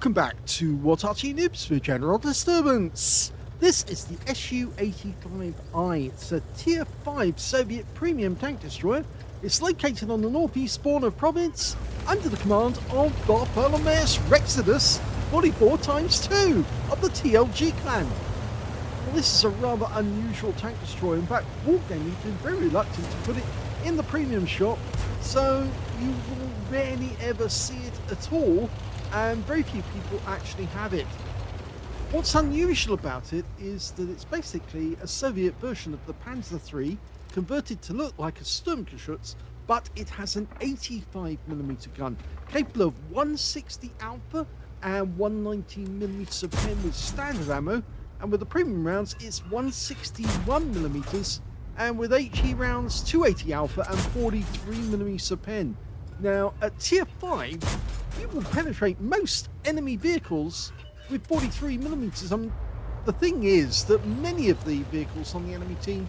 Welcome back to What Arty Noobs for General Disturbance. This is the SU-85i. It's a Tier 5 Soviet premium tank destroyer. It's located on the northeast border of province under the command of BertholomaeusRexodus44x2 of the TLG clan. Well, this is a rather unusual tank destroyer. In fact, Wargaming has been very reluctant to put it in the premium shop, so you will rarely ever see it at all, and very few people actually have it. What's unusual about it is that it's basically a Soviet version of the Panzer III converted to look like a Sturmgeschütz, but it has an 85mm gun capable of 160 Alpha and 119mm pen with standard ammo, and with the premium rounds it's 161mm, and with HE rounds 280 Alpha and 43mm pen. Now at Tier 5 you will penetrate most enemy vehicles with 43mm. The thing is that many of the vehicles on the enemy team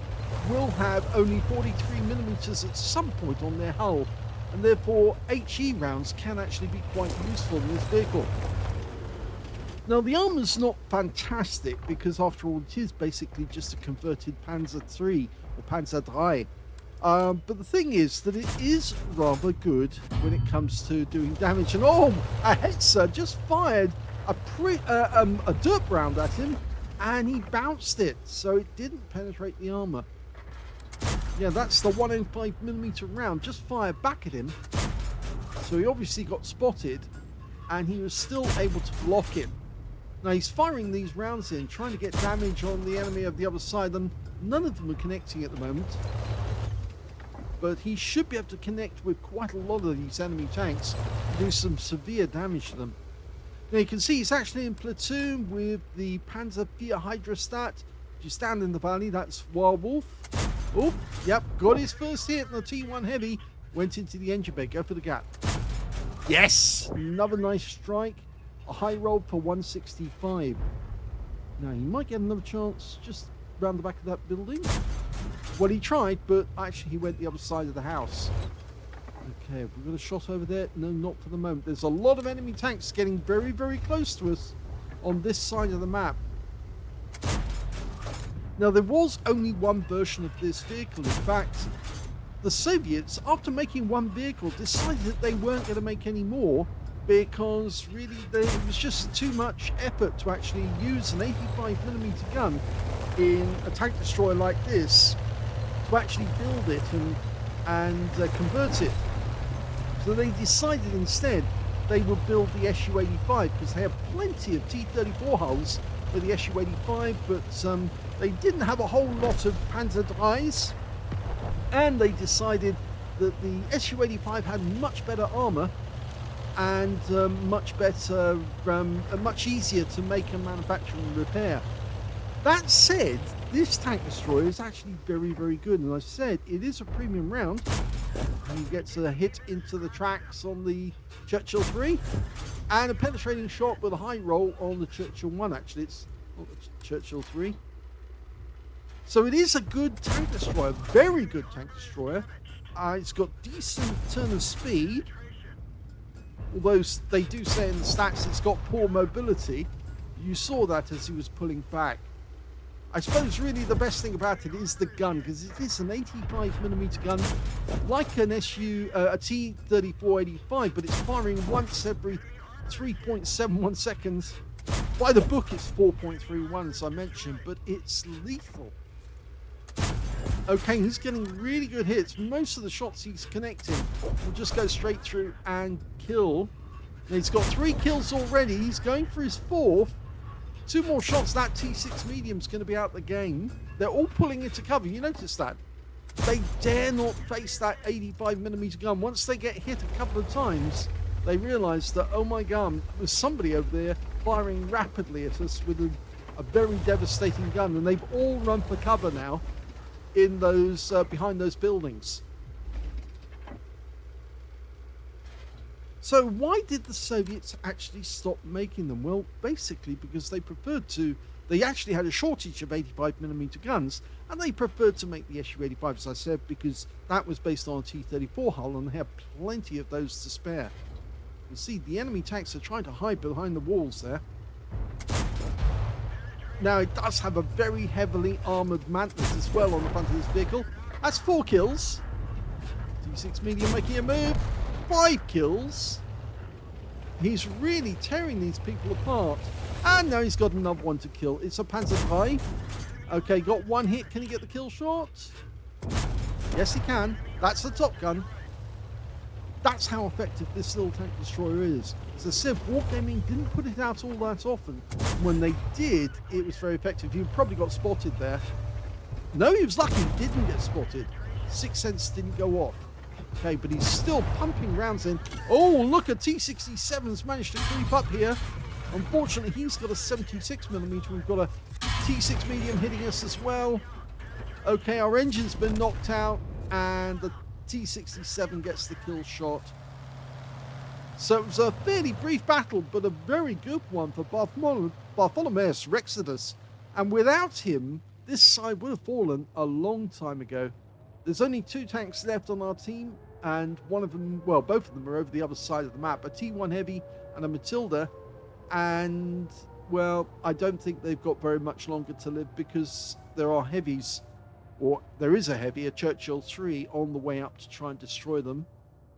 will have only 43mm at some point on their hull, and therefore HE rounds can actually be quite useful in this vehicle. Now the armour's not fantastic because after all it is basically just a converted Panzer III or Panzer III. But the thing is that it is rather good when it comes to doing damage. And oh, a Hetzer just fired a dirt round at him and he bounced it, so it didn't penetrate the armour. Yeah, that's the 105mm round just fired back at him, so he obviously got spotted and he was still able to block it. Now he's firing these rounds in, trying to get damage on the enemy of the other side, and none of them are connecting at the moment. But he should be able to connect with quite a lot of these enemy tanks and do some severe damage to them. Now you can see he's actually in platoon with the Panzer IV Hydrostat. If you stand in the valley, that's Wild Wolf. Oh, yep, got his first hit, and the T1 Heavy went into the engine bay. Go for the gap. Yes! Another nice strike. A high roll for 165. Now he might get another chance just round the back of that building. Well, he tried, but actually he went the other side of the house. Okay, have we got a shot over there? No, not for the moment. There's a lot of enemy tanks getting very, very close to us on this side of the map. Now, there was only one version of this vehicle. In fact, the Soviets, after making one vehicle, decided that they weren't going to make any more because really it was just too much effort to actually use an 85mm gun in a tank destroyer like this to actually build it and convert it. So they decided instead they would build the SU-85 because they have plenty of T-34 hulls for the SU-85, but they didn't have a whole lot of Panzer IIIs, and they decided that the SU-85 had much better armour and much better, much easier to make and manufacture and repair. That said, this tank destroyer is actually very, very good, and I said it is a premium round. And he gets a hit into the tracks on the Churchill 3, and a penetrating shot with a high roll on the Churchill 1. Actually, it's not the Churchill 3. So it is a good tank destroyer, very good tank destroyer. It's got decent turn of speed, although they do say in the stats it's got poor mobility. You saw that as he was pulling back. I suppose really the best thing about it is the gun, because it is an 85mm gun, like an a T-34-85, but it's firing once every 3.71 seconds. By the book it's 4.31, as I mentioned, but it's lethal. Okay, he's getting really good hits. Most of the shots he's connecting will just go straight through and kill. And he's got 3 kills already. He's going for his 4th. 2 more shots, that T6 medium's going to be out the game. They're all pulling into cover. You notice that? They dare not face that 85mm gun. Once they get hit a couple of times, they realise that, oh my god, there's somebody over there firing rapidly at us with a very devastating gun. And they've all run for cover now in those behind those buildings. So why did the Soviets actually stop making them? Well, basically because they actually had a shortage of 85mm guns, and they preferred to make the SU-85, as I said, because that was based on a T-34 hull, and they had plenty of those to spare. You see the enemy tanks are trying to hide behind the walls there. Now, it does have a very heavily armoured Mantis as well on the front of this vehicle. That's 4 kills. T6 medium making a move. 5 kills. He's really tearing these people apart. And now he's got another one to kill. It's a Panzer III. Okay, got one hit. Can he get the kill shot? Yes, he can. That's the Top Gun. That's how effective this little tank destroyer is. As I said, Wargaming didn't put it out all that often. When they did, it was very effective. You probably got spotted there. No, he was lucky he didn't get spotted. Sixth Sense didn't go off. Okay, but he's still pumping rounds in. Oh, look, a T-67's managed to creep up here. Unfortunately, he's got a 76mm. We've got a T6 medium hitting us as well. Okay, our engine's been knocked out, and the T-67 gets the kill shot. So it was a fairly brief battle, but a very good one for BertholomaeusRexodus. And without him, this side would have fallen a long time ago. There's only 2 tanks left on our team, and one of them, well, both of them are over the other side of the map. A T1 Heavy and a Matilda. And, well, I don't think they've got very much longer to live, because there are heavies, or there is a heavy, a Churchill 3, on the way up to try and destroy them.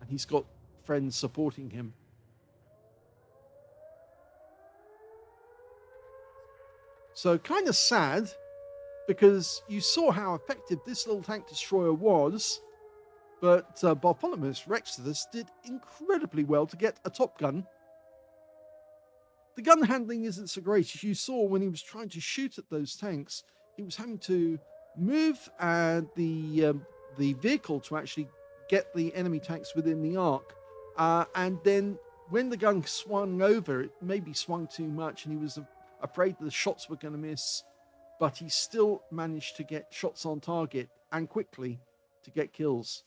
And he's got friends supporting him. So kind of sad, because you saw how effective this little tank destroyer was, but BertholomaeusRexodus did incredibly well to get a Top Gun. The gun handling isn't so great. As you saw when he was trying to shoot at those tanks, he was having to move the vehicle to actually get the enemy tanks within the arc. And then when the gun swung over, it maybe swung too much, and he was afraid the shots were going to miss. But he still managed to get shots on target and quickly to get kills.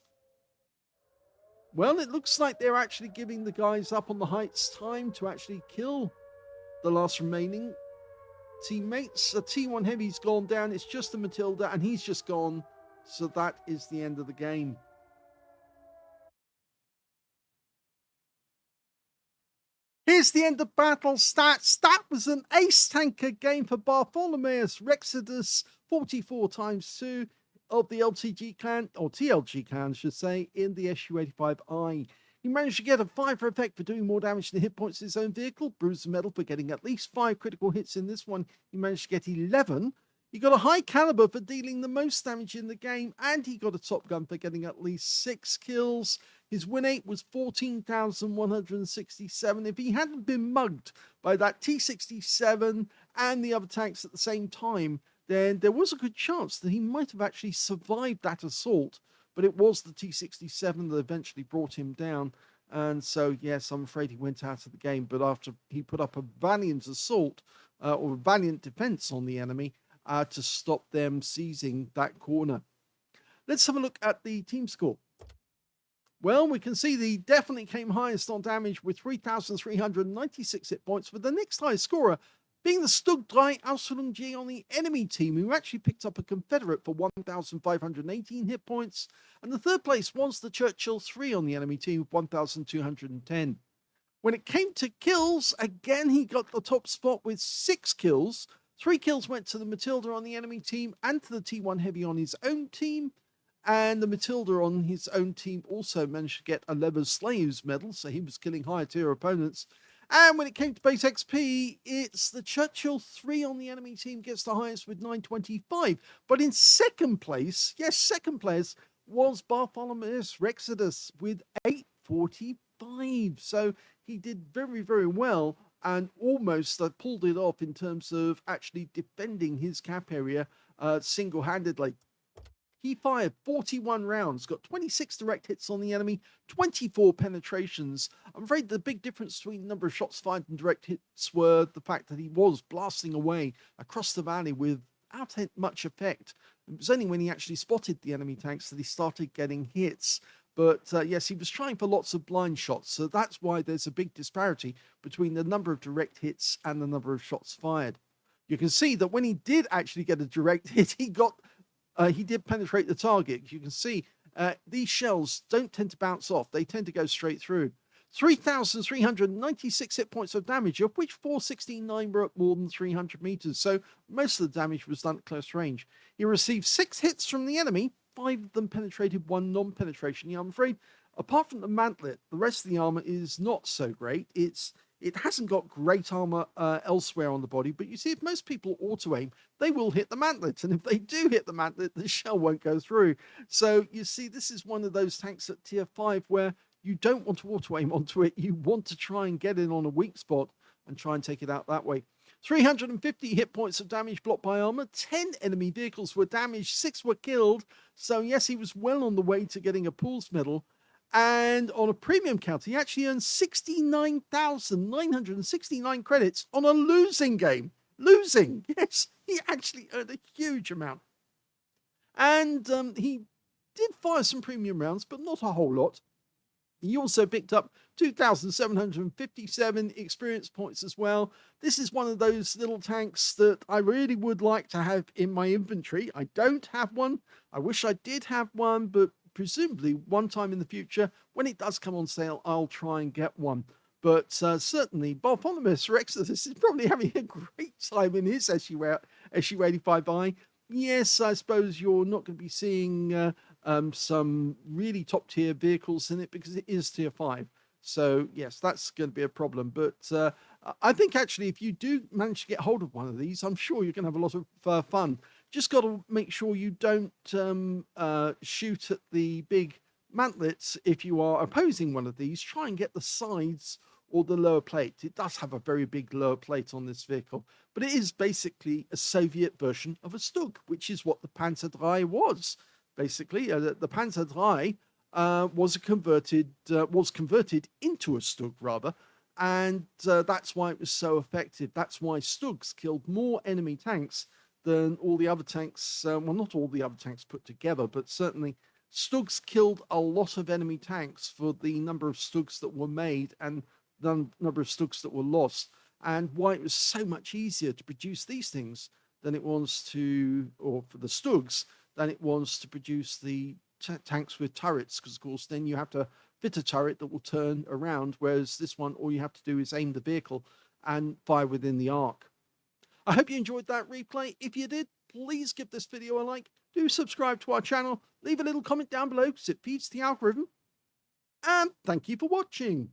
Well, it looks like they're actually giving the guys up on the heights time to actually kill the last remaining teammates. A T1 Heavy's gone down. It's just the Matilda, and he's just gone. So that is the end of the game. Here's the end of battle stats. That was an ace tanker game for BertholomaeusRexodus44x2 of the LTG clan, or TLG clan, I should say, in the SU-85i. He managed to get a 5 effect for doing more damage than hit points in his own vehicle, bruised the medal for getting at least 5 critical hits in this one. He managed to get 11. He got a high caliber for dealing the most damage in the game, and he got a Top Gun for getting at least 6 kills. His win rate was 14,167. If he hadn't been mugged by that T-67 and the other tanks at the same time, then there was a good chance that he might have actually survived that assault. But it was the T-67 that eventually brought him down. And so, yes, I'm afraid he went out of the game. But after he put up a valiant assault, or a valiant defense on the enemy, to stop them seizing that corner. Let's have a look at the team score. Well, we can see he definitely came highest on damage with 3,396 hit points, with the next highest scorer being the Stug 3 Aslains on the enemy team, who actually picked up a Confederate for 1,518 hit points. And the third place was the Churchill 3 on the enemy team with 1,210. When it came to kills, again, he got the top spot with 6 kills. 3 kills went to the Matilda on the enemy team and to the T1 Heavy on his own team. And the Matilda on his own team also managed to get a Aslains medal, so he was killing higher tier opponents. And when it came to base XP, it's the Churchill 3 on the enemy team gets the highest with 925. But in second place, yes, second place was BertholomaeusRexodus with 845. So he did very, very well and almost pulled it off in terms of actually defending his cap area single-handedly. He fired 41 rounds, got 26 direct hits on the enemy, 24 penetrations. I'm afraid the big difference between the number of shots fired and direct hits were the fact that he was blasting away across the valley without much effect. It was only when he actually spotted the enemy tanks that he started getting hits. But yes, he was trying for lots of blind shots, so that's why there's a big disparity between the number of direct hits and the number of shots fired. You can see that when he did actually get a direct hit, he did penetrate the target. You can see these shells don't tend to bounce off. They tend to go straight through. 3,396 hit points of damage, of which 469 were at more than 300 meters, so most of the damage was done at close range. He received 6 hits from the enemy, 5 of them penetrated, 1 non-penetration. Yeah, I'm afraid, apart from the mantlet, the rest of the armor is not so great. It hasn't got great armor elsewhere on the body, but you see, if most people auto-aim, they will hit the mantlet, and if they do hit the mantlet, the shell won't go through. So you see, this is one of those tanks at tier 5 where you don't want to auto-aim onto it. You want to try and get in on a weak spot and try and take it out that way. 350 hit points of damage blocked by armor. 10 enemy vehicles were damaged, 6 were killed. So yes, he was well on the way to getting a Pools medal. And on a premium count, he actually earned 69,969 credits on a losing game. Losing, yes, he actually earned a huge amount. And he did fire some premium rounds, but not a whole lot. He also picked up 2,757 experience points as well. This is one of those little tanks that I really would like to have in my inventory. I don't have one. I wish I did have one, but presumably one time in the future, when it does come on sale, I'll try and get one. But certainly, BertholomaeusRexodus is probably having a great time in his SU-85i. Yes, I suppose you're not going to be seeing some really top tier vehicles in it because it is tier 5. So yes, that's going to be a problem. But I think actually, if you do manage to get hold of one of these, I'm sure you're going to have a lot of fun. Just got to make sure you don't shoot at the big mantlets if you are opposing one of these. Try and get the sides or the lower plate. It does have a very big lower plate on this vehicle, but it is basically a Soviet version of a Stug, which is what the Panzer III was. Basically, the Panzer III was converted into a Stug rather, and that's why it was so effective. That's why Stugs killed more enemy tanks than all the other tanks. Well, not all the other tanks put together, but certainly Stugs killed a lot of enemy tanks for the number of Stugs that were made and the number of Stugs that were lost, and why it was so much easier to produce these things than it was or for the Stugs, than it was to produce the tanks with turrets, because of course then you have to fit a turret that will turn around, whereas this one, all you have to do is aim the vehicle and fire within the arc. I hope you enjoyed that replay. If you did, please give this video a like, do subscribe to our channel, leave a little comment down below because it feeds the algorithm, and thank you for watching.